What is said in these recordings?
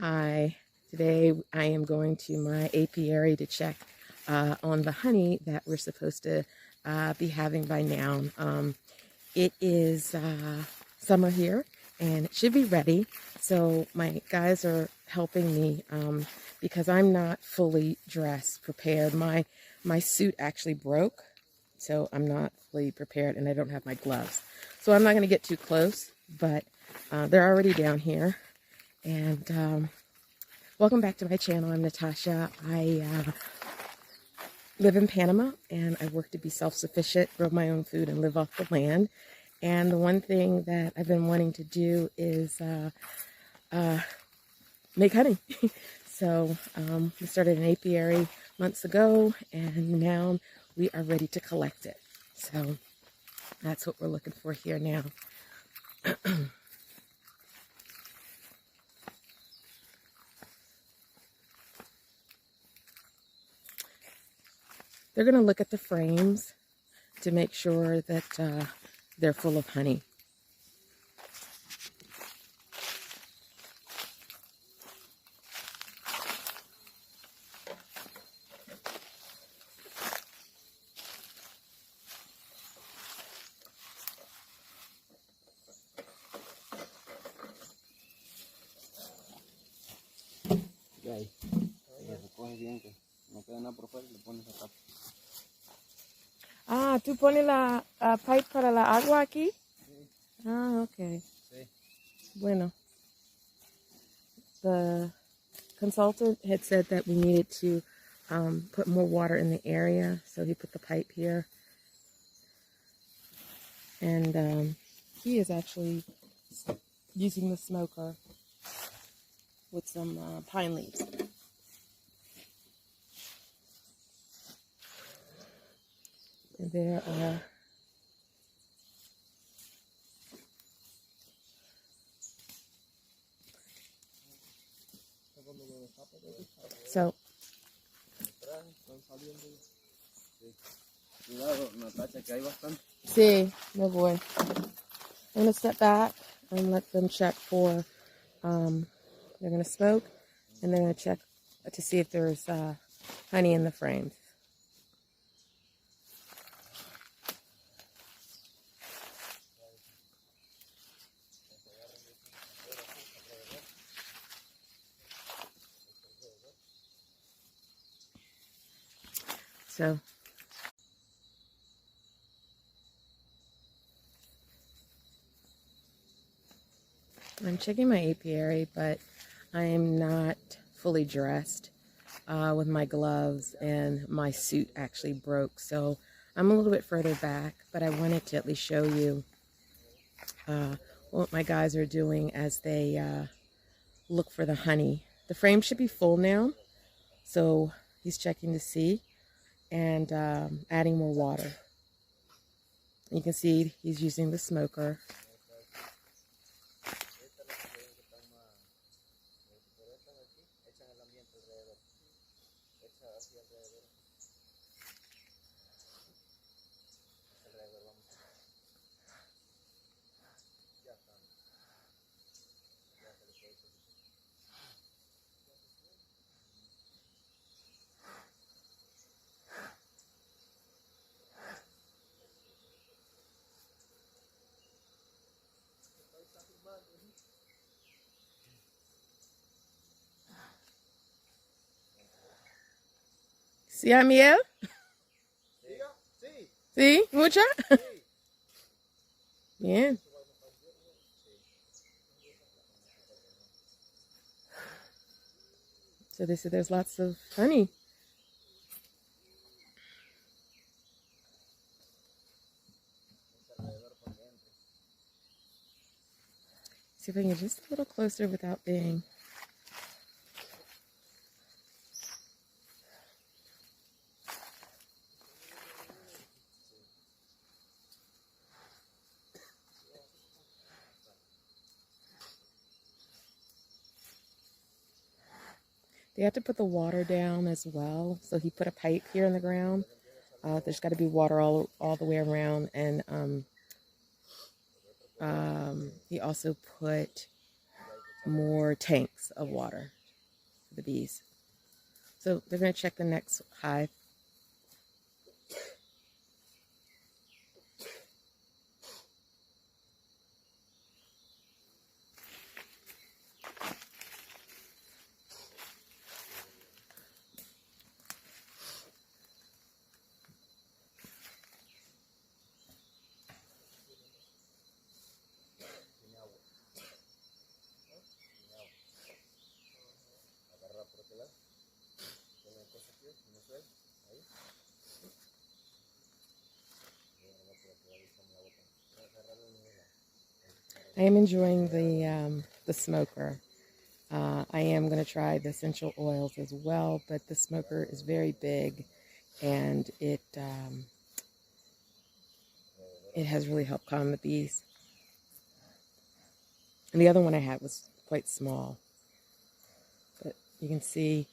Hi, today I am going to my apiary to check on the honey that we're supposed to be having by now. It is summer here and it should be ready. So my guys are helping me because I'm not fully dressed, prepared. My suit actually broke, so I'm not fully prepared and I don't have my gloves. So I'm not going to get too close, but they're already down here. And welcome back to my channel. I'm Natasha. I live in Panama and I work to be self-sufficient, grow my own food, and live off the land. And the one thing that I've been wanting to do is make honey. So we started an apiary months ago and now we are ready to collect it. So that's what we're looking for here now. They're going to look at the frames to make sure that they're full of honey. Ah, ¿tú pones la pipe para la agua aquí? Ah, okay. Bueno. The consultant had said that we needed to put more water in the area, so he put the pipe here. And he is actually using the smoker with some pine leaves. And there are so sí, no voy. I'm gonna step back and let them check for they're gonna smoke and they're gonna check to see if there's honey in the frames. So I'm checking my apiary, but I am not fully dressed with my gloves, and my suit actually broke. So I'm a little bit further back, but I wanted to at least show you what my guys are doing as they look for the honey. The frame should be full now, so he's checking to see and adding more water. You can see he's using the smoker. ¿Sí, a miel? ¿Sí? ¿Mucha? Bien. So they said there's lots of honey. See if I can get just a little closer without being. They have to put the water down as well. So he put a pipe here in the ground. There's got to be water all the way around. And he also put more tanks of water for the bees. So they're going to check the next hive. I am enjoying the smoker. I am going to try the essential oils as well, but the smoker is very big, and it has really helped calm the bees. And the other one I had was quite small, but you can see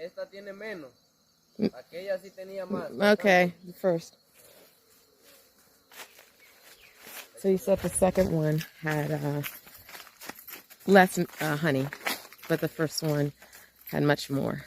esta tiene menos. Aquella sí tenía más. okay, the first. So you said the second one had less honey, but the first one had much more.